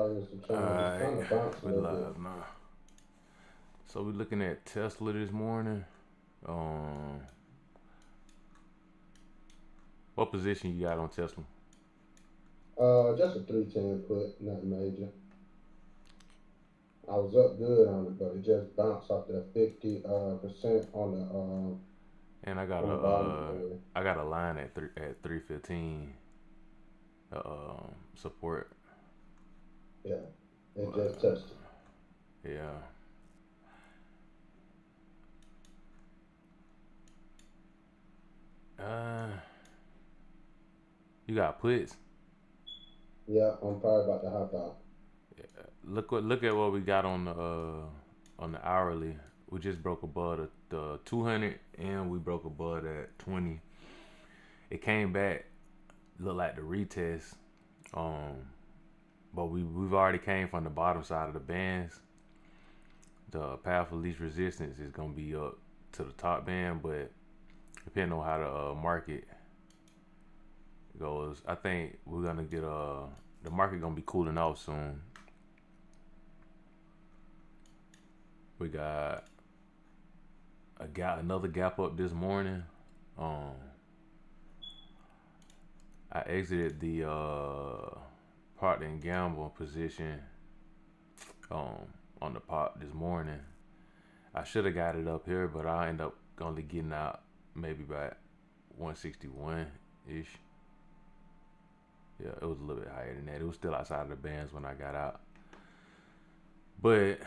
logging into the channel. It's Alright, trying to bounce a we little bit. live now. So we looking at Tesla this morning. Um, what position you got on Tesla? Just a 310 put, nothing major. I was up good on it, but it just bounced off that 50% And on the bottom area. I got a line at 315 support. Yeah, it just Uh, touched it. yeah. Uh, you got puts. Yeah, I'm probably about to hop out. Look at what we got on the hourly. We just broke above the 200 and we broke above that 20. It came back, looked like the retest. Um, but we've already came from the bottom side of the bands. The path of least resistance is gonna be up to the top band, but depending on how the market goes, I think we're gonna get the market gonna be cooling off soon. We got another gap up this morning. Um, I exited the Procter and Gamble position um on the pop this morning. I should have got it up here, but I end up only getting out maybe by 161 ish. Yeah, it was a little bit higher than that. It was still outside of the bands when I got out. But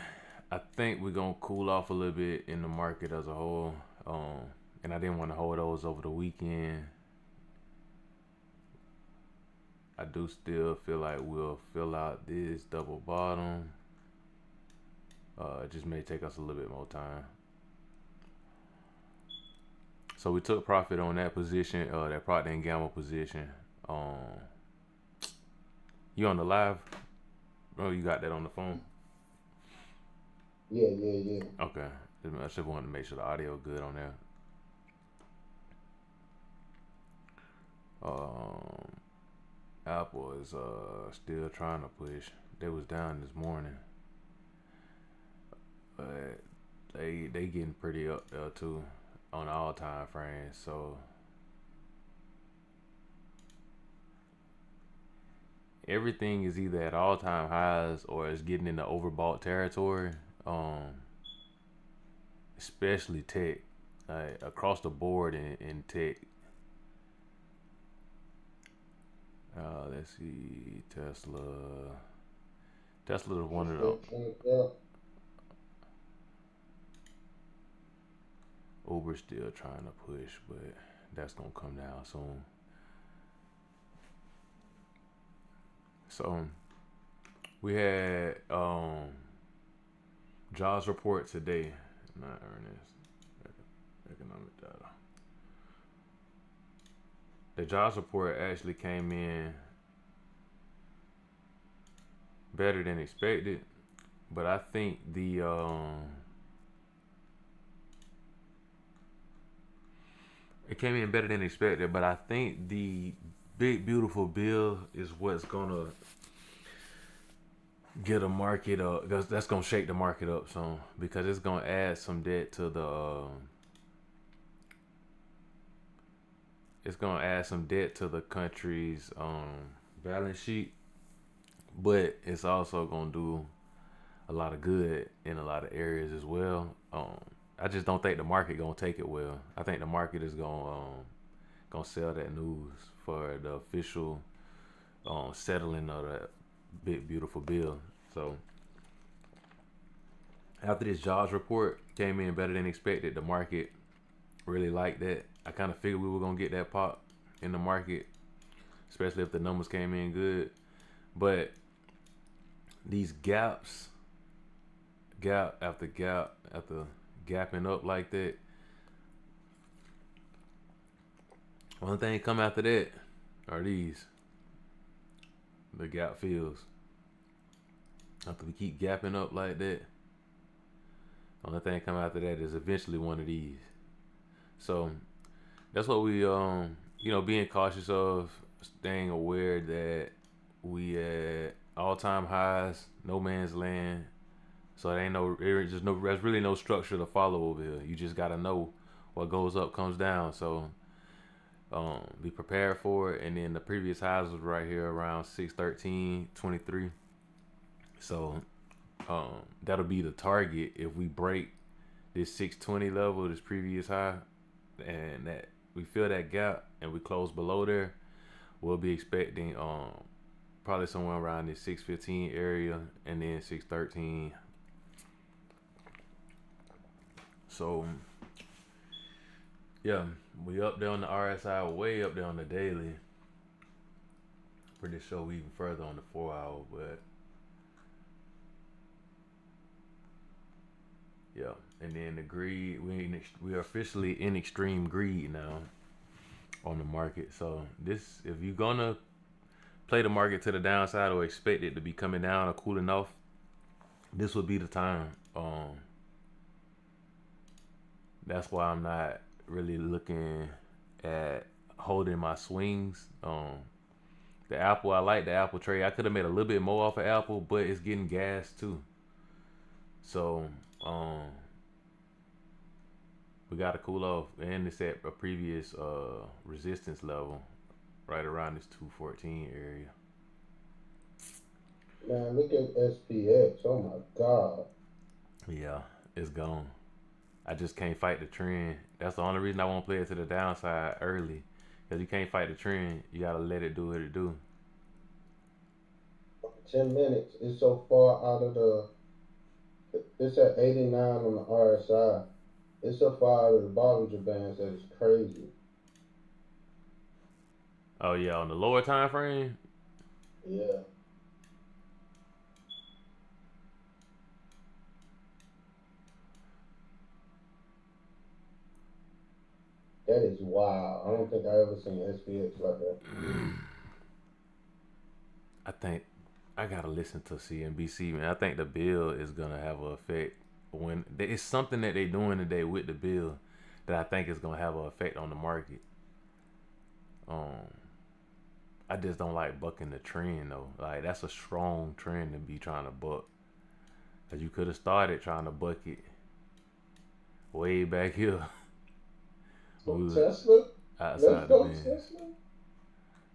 I think we're gonna cool off a little bit in the market as a whole. And I didn't want to hold those over the weekend. I do still feel like we'll fill out this double bottom. It just may take us a little bit more time. So we took profit on that position, that Procter and Gamble position. Um, you on the live? Oh, you got that on the phone? Yeah, yeah, yeah. Okay. I just wanted to make sure the audio good on there. Um, Apple is still trying to push. They was down this morning, but they getting pretty up there too on all time frames. So everything is either at all time highs or it's getting into overbought territory. Um, especially tech, across the board in tech. Let's see, Tesla. Tesla is one It's of the 15 up. Uber still trying to push, but that's gonna come down soon. So we had jobs report today, not earnings, economic data. The jobs report actually came in better than expected, but I think it came in better than expected, but I think the big beautiful bill is what's gonna get a market up. That's gonna shake the market up soon because it's gonna add some debt to the. It's gonna add some debt to the country's balance sheet, but it's also gonna do a lot of good in a lot of areas as well. I just don't think the market gonna take it well. I think the market is gonna sell that news for the official settling of that big beautiful bill. So after this jobs report came in better than expected, the market really liked that. I kind of figured we were gonna get that pop in the market, especially if the numbers came in good. But these gap after gap after gapping up like that, one thing come after that are these the gap fills. After we keep gapping up like that, only thing come after that is eventually one of these. So that's what we being cautious of, staying aware that we at all time highs, no man's land. So there's really no structure to follow over here. You just gotta know what goes up comes down. So be prepared for it. And then the previous highs was right here around 613.23. So that'll be the target if we break this 620 level, this previous high, and that we fill that gap and we close below there. We'll be expecting probably somewhere around this 615 area and then 613. So yeah, we up there on the RSI, way up there on the daily. Pretty sure we even further on the 4 hour, but yeah. And then the greed, we are officially in extreme greed now on the market. So this, if you're gonna play the market to the downside or expect it to be coming down or cooling off, this would be the time. That's why I'm not really looking at holding my swings. The Apple, I like the Apple trade. I could have made a little bit more off of Apple, but it's getting gas too. So we got to cool off, and it's at a previous resistance level, right around this 214 area. Man, look at SPX. Oh my God. Yeah, it's gone. I just can't fight the trend. That's the only reason I won't play it to the downside early. Because you can't fight the trend. You got to let it do what it do. 10 minutes. It's so far out of the. It's at 89 on the RSI. It's so far out of the Bollinger Bands that it's crazy. Oh, yeah, on the lower time frame? Yeah, that is wild. I don't think I ever seen SPX like that. I think I got to listen to CNBC, man. I think the bill is going to have an effect. When it's something that they're doing today with the bill that I think is going to have an effect on the market. Um, I just don't like bucking the trend though. Like that's a strong trend to be trying to buck. Cause you could have started trying to buck it way back here when So we was Tesla, let's outside the go bins. Tesla.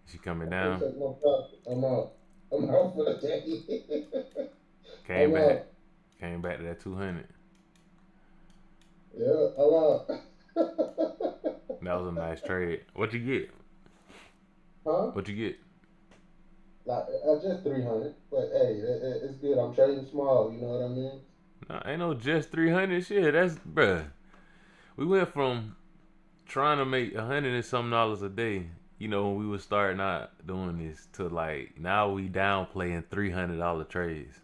She coming I'm gonna down, take my profit. I'm out. I'm out for the day. came I'm back, out. came back to that 200. Yeah, I'm out. That was a nice trade. What you get? Huh? What you get? Like just 300, but hey, it's good. I'm trading small. You know what I mean? Nah, ain't no just 300 shit. That's bruh. We went from trying to make 100 and something dollars a day. You know when we was starting out doing this to like now we down playing $300 trades.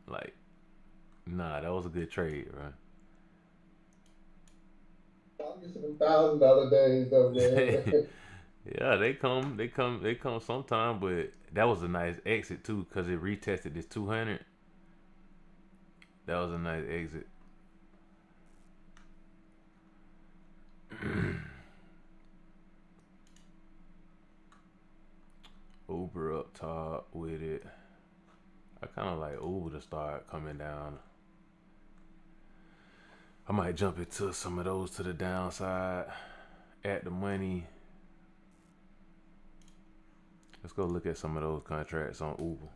Like nah, that was a good trade, I'll get some $1,000 days though, right? man. Yeah, they come sometime, but that was a nice exit too, cause it retested this 200. That was a nice exit. Uber up top with it. I kind of like Uber to start coming down. I might jump into some of those to the downside at the money. Let's go look at some of those contracts on Uber.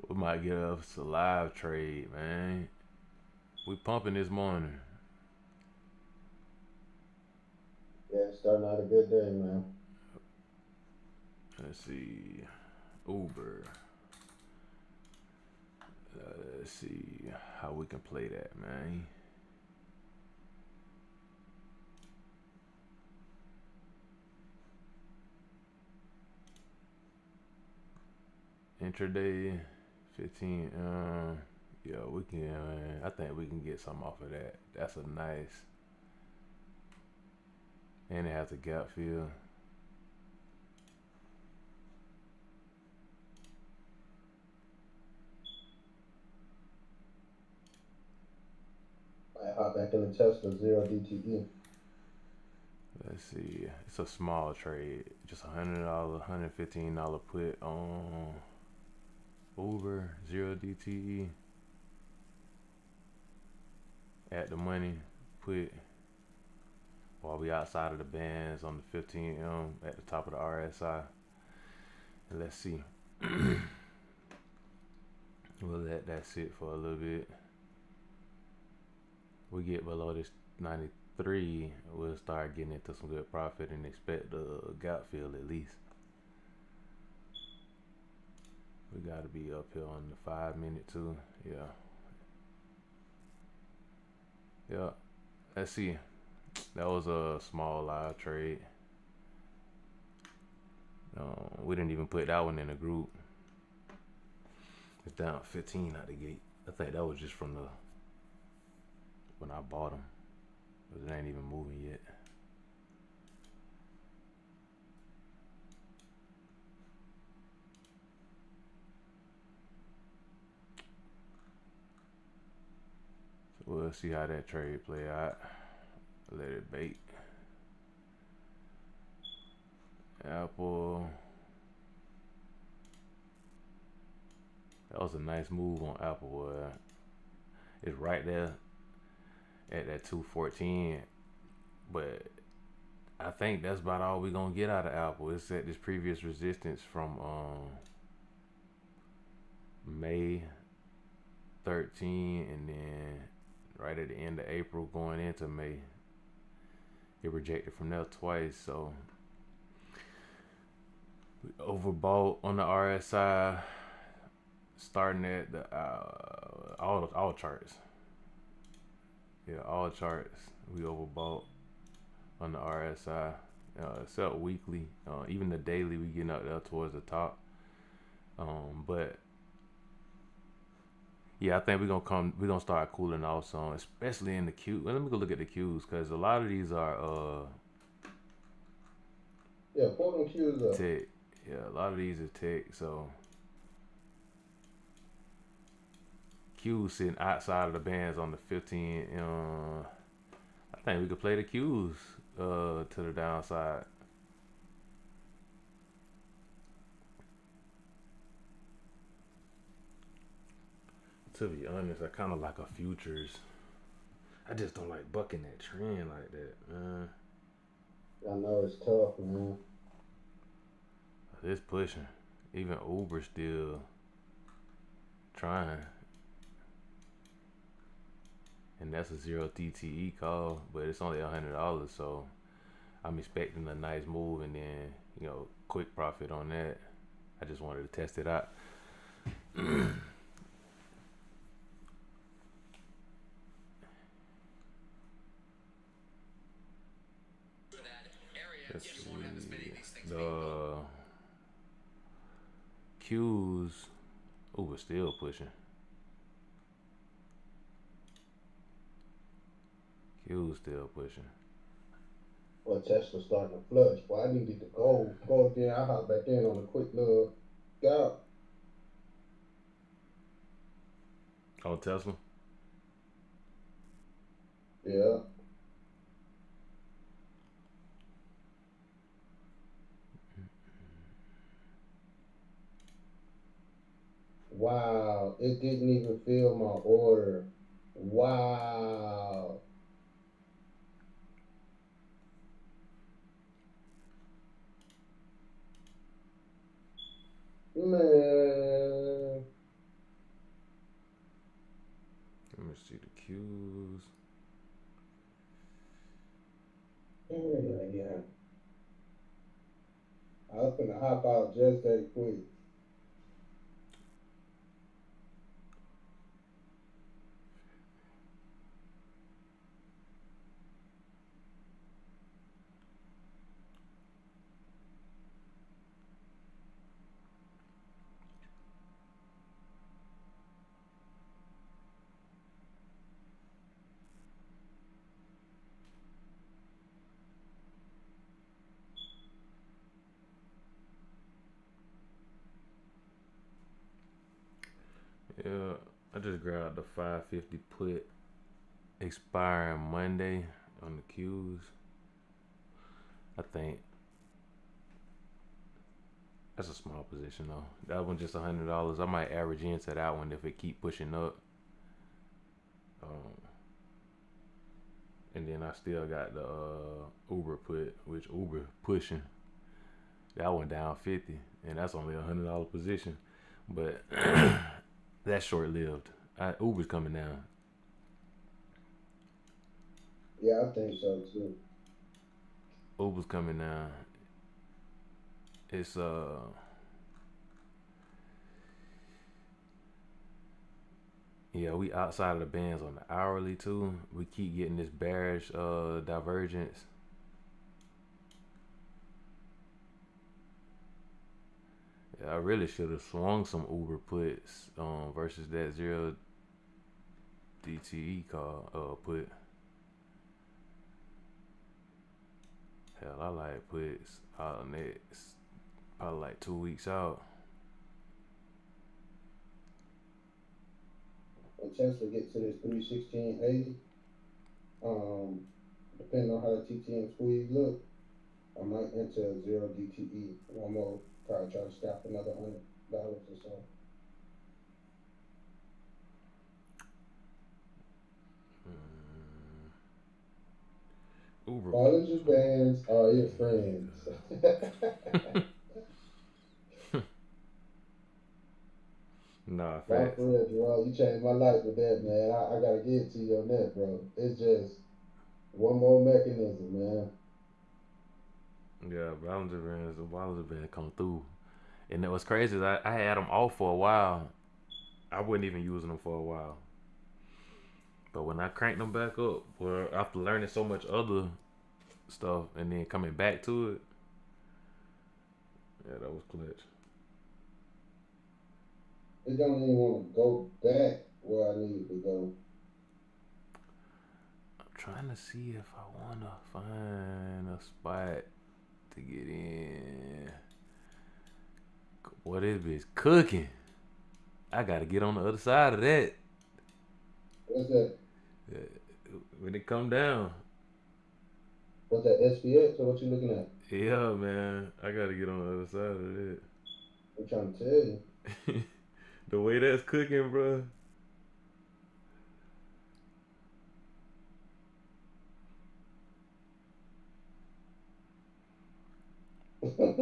We might get us a live trade, man. We pumping this morning. Yeah, starting out a good day, man. Let's see. Uber. Let's see how we can play that, man. Intraday, 15. Yeah, we can. I think we can get some off of that. That's a nice. And it has a gap fill. I hop back in the Tesla 0 DTE. Let's see. It's a small trade. Just $100, $115 put on Uber 0 DTE. At the money put while we outside of the bands on the 15M at the top of the RSI. And let's see. We'll let that sit for a little bit. We get below this 93, we'll start getting into some good profit and expect the gap fill at least. We got to be up here on the 5 minute too. Yeah. Yeah. Let's see. That was a small live trade. We didn't even put that one in the group. It's down 15 out the gate. I think that was just from the when I bought them. But it ain't even moving yet. So we'll see how that trade play out. Let it bait. Apple. That was a nice move on Apple. It's right there at that 214, but I think that's about all we're gonna get out of Apple. It's at this previous resistance from May 13, and then right at the end of April going into May, it rejected from there twice. So we overbought on the RSI, starting at the all charts. Yeah, all charts we overbought on the RSI, except weekly. Even the daily we getting up there towards the top. But yeah, I think we're gonna start cooling off some, especially in the Q. Well, let me go look at the Qs, because a lot of these are Yeah, pull them Qs up. tech. Yeah, a lot of these are tech. So Qs sitting outside of the bands on the 15. I think we could play the Qs to the downside. To be honest, I kind of like a futures. I just don't like bucking that trend like that, man. I know it's tough, man. It's pushing. Even Uber still trying. And that's a 0 DTE call, but it's only $100, so I'm expecting a nice move and then, quick profit on that. I just wanted to test it out. Let's see. The Qs, we're still pushing. Qs still pushing. Well, Tesla starting to flush. Well, I needed to go again. I hop back in on a quick little gap. On Tesla? Yeah. Wow, it didn't even fill my order. Wow. Man. Let me see the Qs. Yeah. I was gonna hop out just that quick. Yeah, I just grabbed the 550 put expiring Monday on the Qs. I think that's a small position though. That one just $100. I might average into that one if it keep pushing up. Um, and then I still got the Uber put, which Uber pushing. That one down 50, and that's only $100 position, but that's short lived. Uber's coming down. Yeah, I think so too. Uber's coming down. It's yeah, we outside of the bands on the hourly too. We keep getting this bearish divergence. Yeah, I really should have swung some Uber puts versus that zero DTE call put. Hell, I like puts next probably like 2 weeks out. When Tesla gets to this 316.80, depending on how the TTM squeeze look, I might enter a zero DTE. One more, probably try to scalp another $100 or so. Uber. Bollinger Bands are your friends. Nah, Nah, facts. for real, Jerome, you changed my life with that, man. I gotta give it to you on that, bro. It's just one more mechanism, man. Yeah, Bollinger Bands come through. And what's crazy is I had them off for a while. I wasn't even using them for a while. But when I cranked them back up, well, after learning so much other stuff and then coming back to it, yeah, that was clutch. It don't even want to go back where I need to go. I'm trying to see if I wanna find a spot to get in. Boy, this bitch cooking. I gotta get on the other side of that. What's that? Yeah, when it come down, What's that, SPX or what you looking at? yeah, man, I gotta get on the other side of I'm trying to tell you. that. The way that's cooking, bro.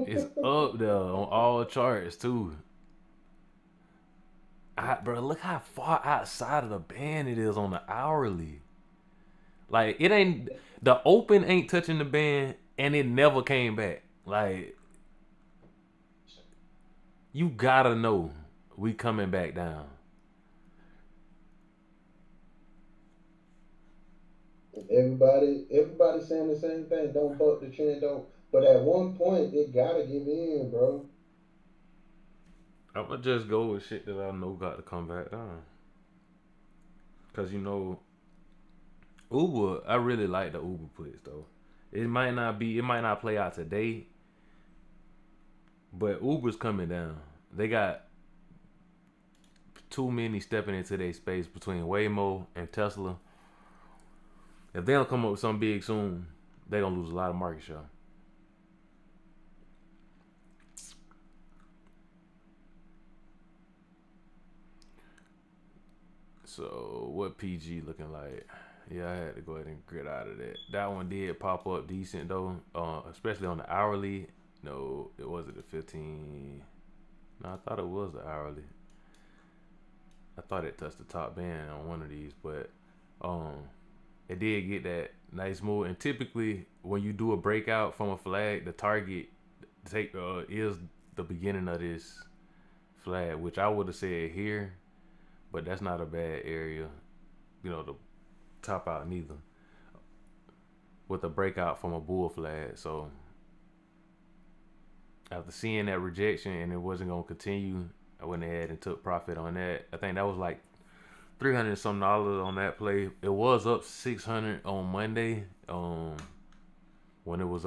It's up there on all charts too. Bro, look how far outside of the band it is on the hourly. Like it ain't the open ain't touching the band, and it never came back. Like you gotta know we coming back down. Everybody saying the same thing. Don't buck the trend, don't. But at one point, it gotta give in, bro. I'ma just go with shit that I know got to come back down. Cause Uber, I really like the Uber puts though. It might not play out today, but Uber's coming down. They got too many stepping into their space between Waymo and Tesla. If they don't come up with something big soon, they gonna lose a lot of market share. So what PG looking like? Yeah, I had to go ahead and get out of that. That one did pop up decent though, especially on the hourly. No, it wasn't the 15. No, I thought it was the hourly. I thought it touched the top band on one of these, but um, it did get that nice move. And typically, when you do a breakout from a flag, the target is the beginning of this flag, which I would have said here, but that's not a bad area, to top out neither. With a breakout from a bull flag, so after seeing that rejection and it wasn't gonna continue, I went ahead and took profit on that. I think that was like $300 on that play. It was up 600 on Monday. When it was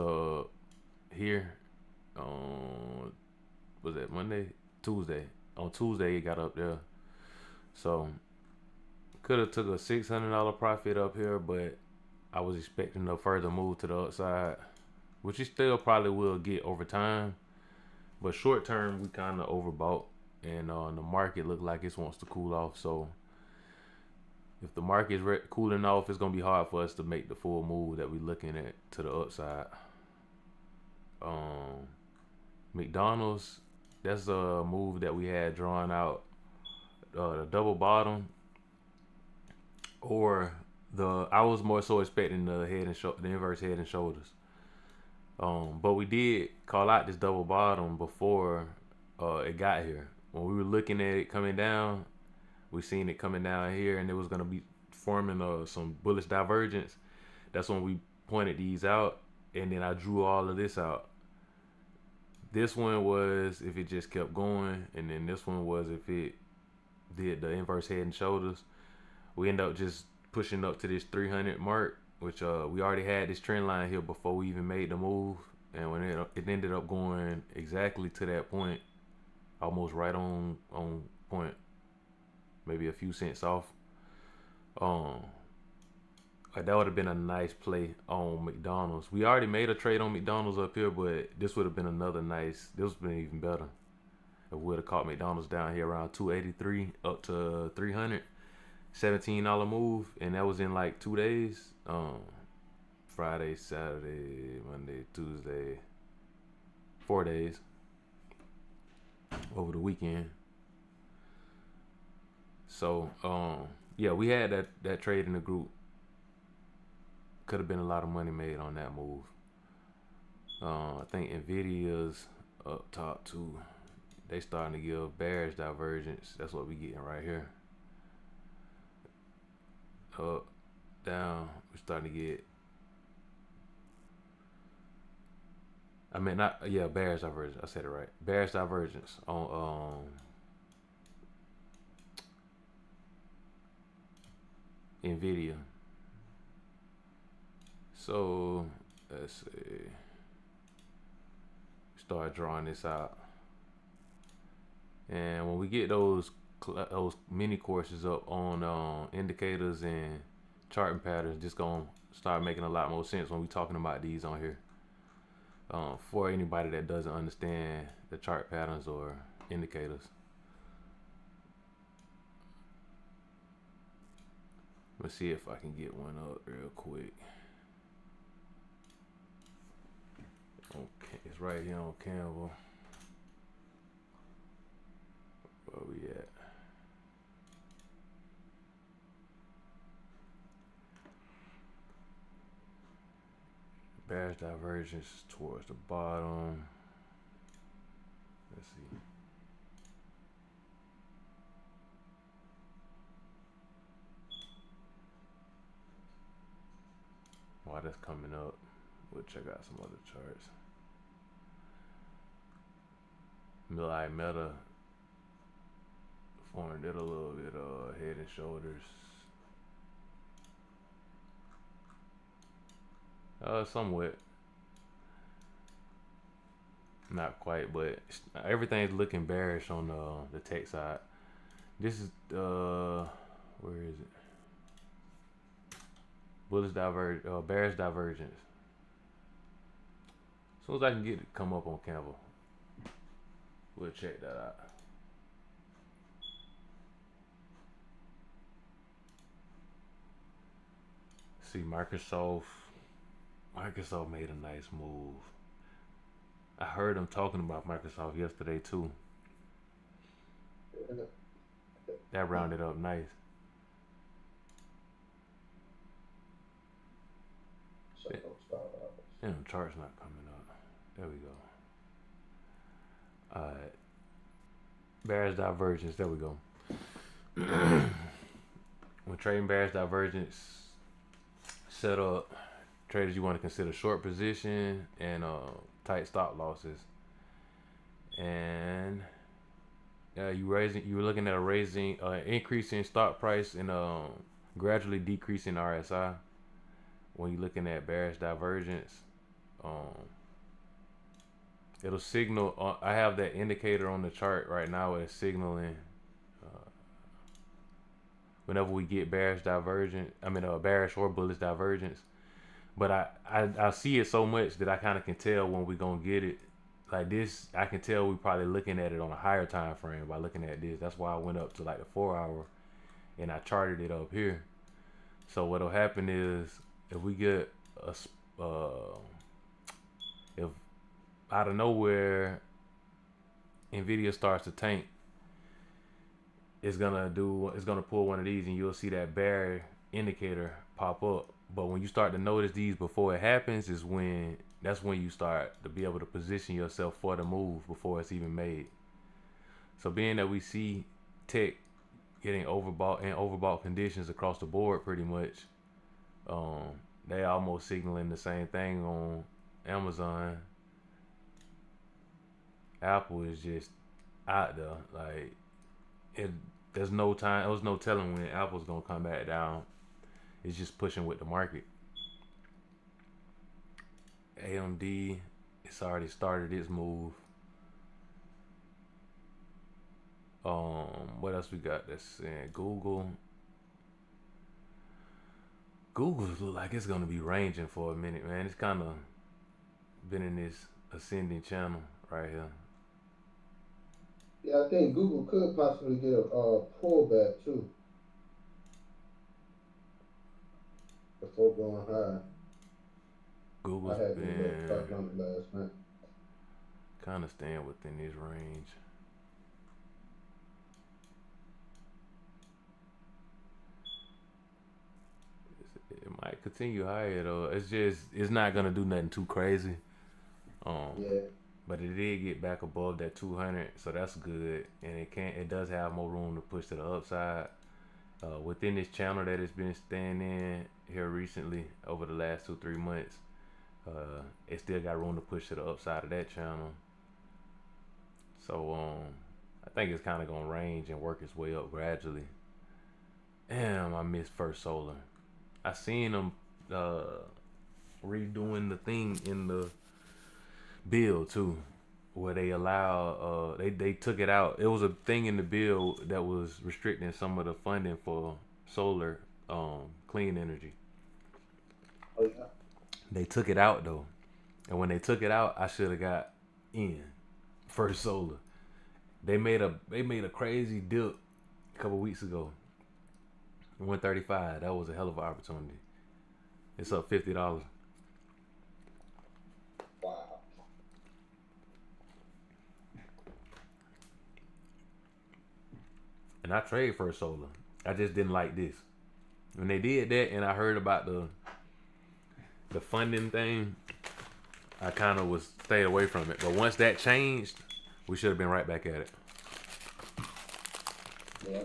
here, was that Monday? Tuesday. On Tuesday it got up there. So could have took a $600 profit up here, but I was expecting a further move to the upside. which you still probably will get over time. But short term, we kind of overbought, and the market looked like it wants to cool off. So if the market is cooling off, it's gonna be hard for us to make the full move that we're looking at to the upside. Um, McDonald's, that's a move that we had drawn out. The double bottom, or the I was more so expecting the the inverse head and shoulders. But we did call out this double bottom before it got here. When we were looking at it coming down, we seen it coming down here, and it was gonna be forming some bullish divergence. That's when we pointed these out, and then I drew all of this out. This one was if it just kept going, and then this one was if it did the inverse head and shoulders. We end up just pushing up to this 300 mark, which we already had this trend line here before we even made the move, and when it ended up going exactly to that point, almost right on point, maybe a few cents off. That would have been a nice play on McDonald's. We already made a trade on McDonald's up here, but this would have been another nice. This would have been even better if we would have caught McDonald's down here around 283 up to 300. $17 move, and that was in like 2 days. Friday, Saturday, Monday, Tuesday, 4 days over the weekend. So yeah, we had that trade in the group. Could have been a lot of money made on that move. I think Nvidia's up top too. They starting to give bearish divergence. That's what we getting right here. Up, down. We're starting to get. I mean, not yeah, bearish divergence. I said it right. Bearish divergence on Nvidia. So let's see. Start drawing this out, and when we get those mini courses up on indicators and charting patterns, just gonna start making a lot more sense when we talking about these on here. For anybody that doesn't understand the chart patterns or indicators. Let's see if I can get one up real quick. Okay, it's right here on Canva. Where we at? Bearish divergence towards the bottom. Let's see. While that's coming up, we'll check out some other charts. Meta formed it a little bit head and shoulders. Somewhat. Not quite, but everything's looking bearish on the tech side. This is where is it? Bullish bearish divergence. As soon as I can get it come up on Canva, we'll check that out. See, Microsoft made a nice move. I heard them talking about Microsoft yesterday too. That rounded up nice. And the chart's not coming up. There we go. Alright. Bearish divergence. There we go. When trading bearish divergence, set up traders, you want to consider short position and tight stop losses. And you were looking at a increasing stock price and gradually decreasing RSI. When you're looking at bearish divergence, it'll signal. I have that indicator on the chart right now. It's signaling whenever we get bearish divergence. Bearish or bullish divergence. But I see it so much that I kind of can tell when we gonna get it. Like this, I can tell we probably looking at it on a higher time frame by looking at this. That's why I went up to like the 4 hour and I charted it up here. So what'll happen is if we get if out of nowhere Nvidia starts to tank, it's gonna pull one of these and you'll see that bear indicator pop up. But when you start to notice these before it happens is when that's when you start to be able to position yourself for the move before it's even made. So being that we see tech getting overbought and overbought conditions across the board pretty much, um, they almost signaling the same thing on Amazon. Apple is just out there. Like it there's no time there's no telling when Apple's gonna come back down. It's just pushing with the market. AMD, it's already started its move. What else we got that's saying Google? Google's look like it's gonna be ranging for a minute, man. It's kind of been in this ascending channel right here. Yeah, I think Google could possibly get a pullback too before going high. I Google's had to look been back on it last night. kind of staying within this range. It might continue higher though. It's not gonna do nothing too crazy. Um, Yeah, but it did get back above that 200, so that's good. And it does have more room to push to the upside. Within this channel that it's been staying in here recently over the last 2 3 months, it still got room to push to the upside of that channel. So I think it's kind of gonna range and work its way up gradually. Damn, I missed First Solar. I seen them uh, redoing the thing in the bill too, where they allow they took it out. It was a thing in the bill that was restricting some of the funding for solar clean energy. oh yeah, They took it out though, and when they took it out, I should have got in First Solar. They made a crazy dip a couple weeks ago. 135. That was a hell of an opportunity. It's up $50. wow. And I trade First Solar. I just didn't like this. When they did that, and I heard about the funding thing, I kind of was stayed away from it. But once that changed, we should have been right back at it. Yeah,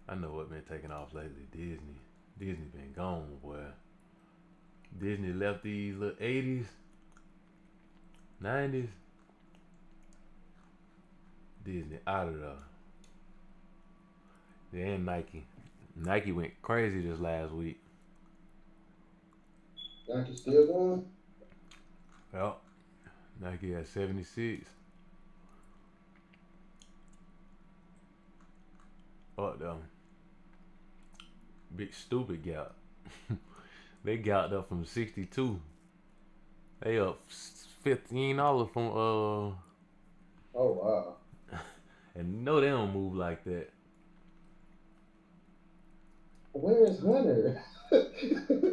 I know what been taking off lately. Disney been gone, boy. Disney left these little 80s, 90s. Disney out of there. And Nike. Nike went crazy this last week. Nike still going. Yep. Nike at 76. Up there. Big stupid gap. They got up from 62. They up $15 from Oh wow. and no they don't move like that. Where is Hunter?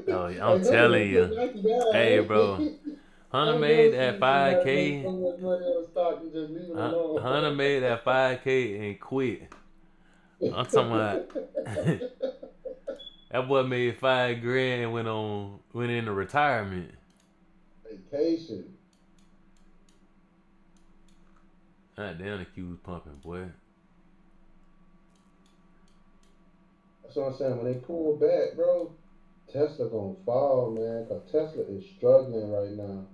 Oh, I'm Like Hunter telling a good you. Nike guy, Hey bro. ain't he? Hunter I've made never that seen somebody make 5K. so much money on a stock and just leave it alone. Hunter made that 5K and quit. I'm talking about that boy made 5 grand and went into retirement. Vacation. God damn the Q was pumping, boy. That's what I'm saying. When they pull back, bro, Tesla gonna fall, man. Cause Tesla is struggling right now.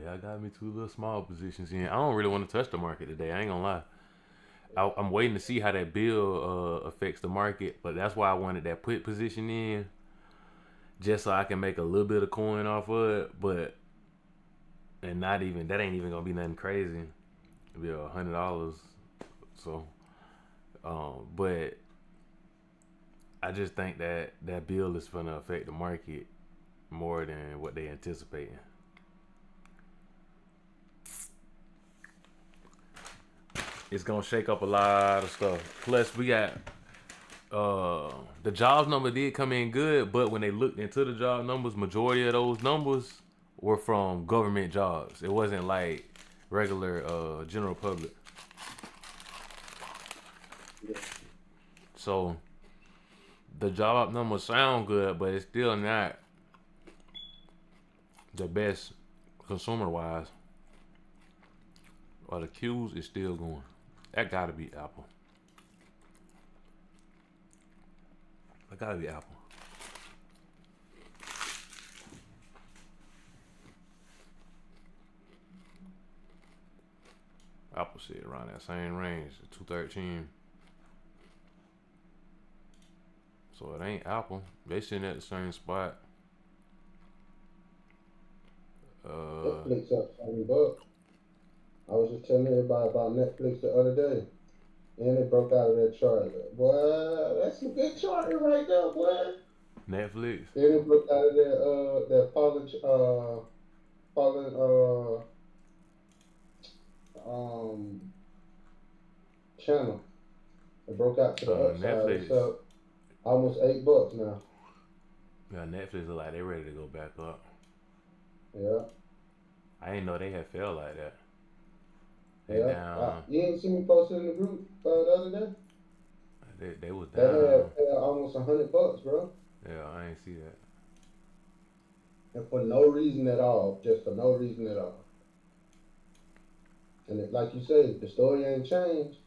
Yeah, I got me two little small positions in. I don't really want to touch the market today. I ain't gonna lie. I'm waiting to see how that bill affects the market, but that's why I wanted that put position in, just so I can make a little bit of coin off of it. But and not even that ain't even gonna be nothing crazy. It'll be $100. So, but I just think that that bill is gonna affect the market more than what they anticipating. It's gonna shake up a lot of stuff. Plus, we got the jobs number did come in good, but when they looked into the job numbers, majority of those numbers were from government jobs. It wasn't like regular general public. Yeah. So the job numbers sound good, but it's still not the best consumer wise. Or the Qs is still going. That gotta be Apple. That gotta be Apple. Apple shit around that same range, 213. So it ain't Apple. They sitting at the same spot. Netflix up $7. I was just telling everybody about Netflix the other day, and it broke out of that chart. Boy, that's a good chart right there, boy. Netflix. Then it broke out of that fallen um channel. It broke out to the upside. It's Netflix. up almost $8 now. Yeah, Netflix look like they ready to go back up. Yeah, I didn't know they had fell like that. They yeah. down. You ain't seen me posted in the group the other day? They was They down. had almost $100, bro, Yeah, I ain't see that. and for no reason at all, just for no reason at all. And like you say, the story ain't changed,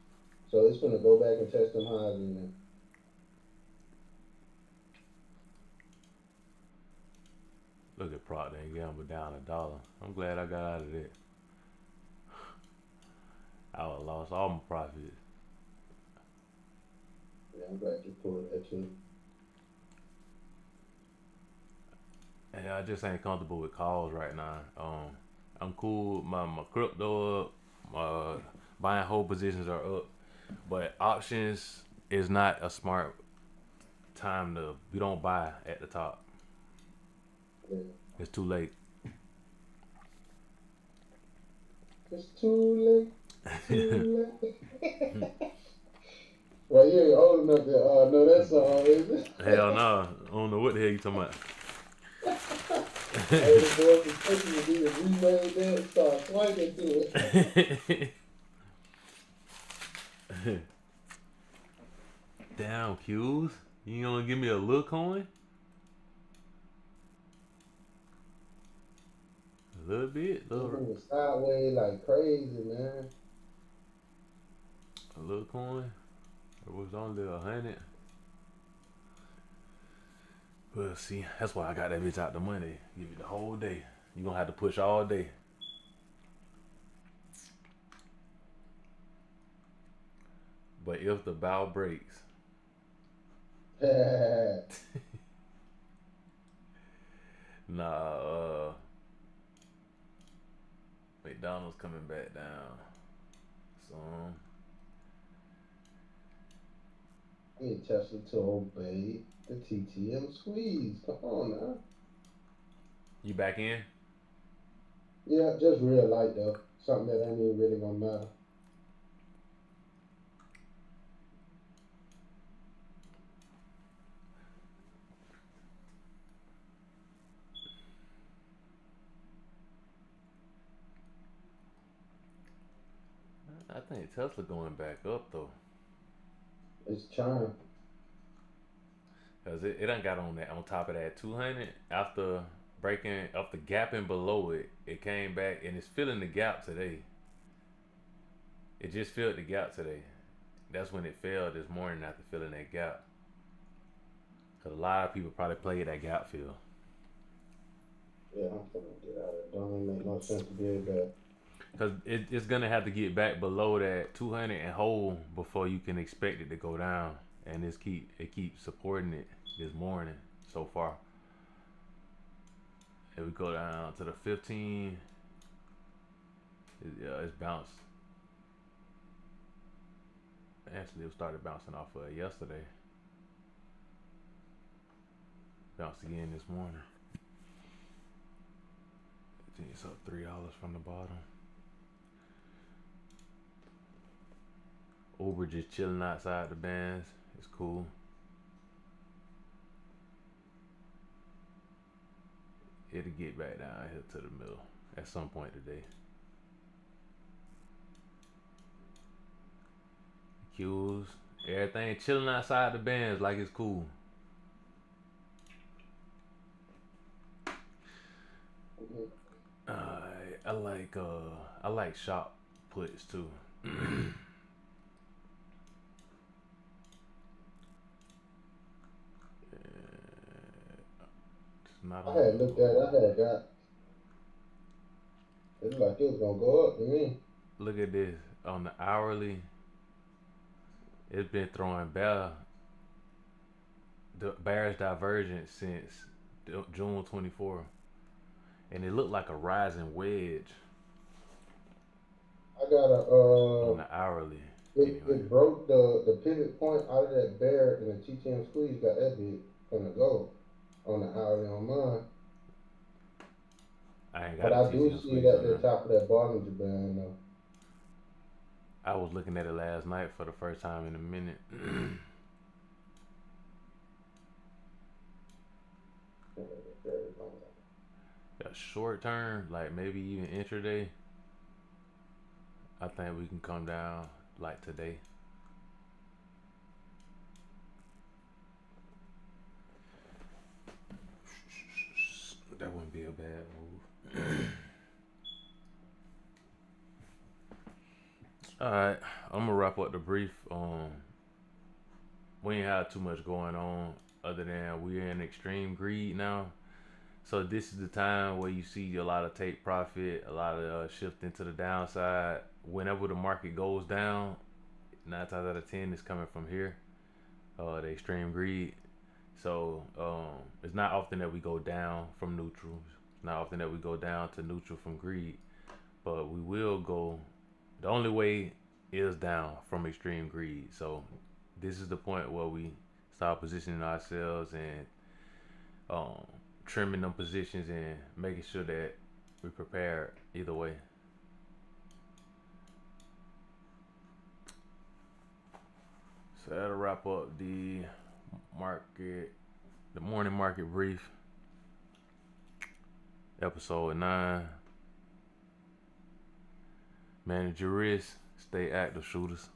so it's gonna go back and test them highs in there. Look at Procter and Gamble down $1. I'm glad I got out of that. I would have lost all my profits. Yeah, I'm glad you pulled that too. And I just ain't comfortable with calls right now. I'm cool. With my crypto up. My buying hold positions are up, but options is not a smart time to. We don't buy at the top. Yeah. It's too late. It's too late, too late. Well, you ain't old enough to know that song, is it? Hell no. I don't know what the hell you talking about. Hey, the boy from Texas need to remade that and start swinging to it. Damn, Q's. You gonna give me a little coin? A little bit, This little, one was sideways like crazy, man. a little coin. It was only 100. Well, see, that's why I got that bitch out the money. Give you the whole day. You gonna have to push all day. But if the bow breaks, nah, McDonald's coming back down. So I need Tesla to obey the TTM squeeze. Come on now. you back in? Yeah, just real light though. Something that ain't even really gonna matter. I think Tesla going back up though. It's charm. Cause it done got on that on top of that 200 after breaking up the gap and below it. It came back and it's filling the gap today. It just filled the gap today. That's when it fell this morning after filling that gap. Cause a lot of people probably played that gap fill. Yeah, I'm finna get out of it. Don't even make no sense to be able to Cause it's gonna have to get back below that 200 and hold before you can expect it to go down. And it keeps supporting it this morning so far. If we go down to the 15, it's bounced. Actually, it started bouncing off of it yesterday. Bounced again this morning. It's up $3 from the bottom. Uber just chilling outside the bands. It's cool. It'll get back down here to the middle at some point today. Qs, everything chilling outside the bands like it's cool. I like shop puts too. I had looked at it, I had got. It looked like it was gonna go up to me. Look at this on the hourly. It's been throwing bearish divergence since June 24, and it looked like a rising wedge. I got a on the hourly. It broke the pivot point out of that bear, and the TTM squeeze got that big from the go on the hourly on mine. But I do see it at the top of that Bollinger Band though. I was looking at it last night for the first time in a minute. A short term, like maybe even intraday, I think we can come down like today. That wouldn't be a bad move. All right, I'm gonna wrap up the brief. We ain't have too much going on other than we're in extreme greed now. So this is the time where you see a lot of take profit, a lot of shifting to the downside. Whenever the market goes down, 9 times out of 10 is coming from here, the extreme greed. So it's not often that we go down from neutral. It's not often that we go down to neutral from greed, but we will go. The only way is down from extreme greed. So this is the point where we start positioning ourselves and trimming them positions and making sure that we prepared either way. So that'll wrap up the morning market brief, episode 9. Manage your risk, stay active, shooters.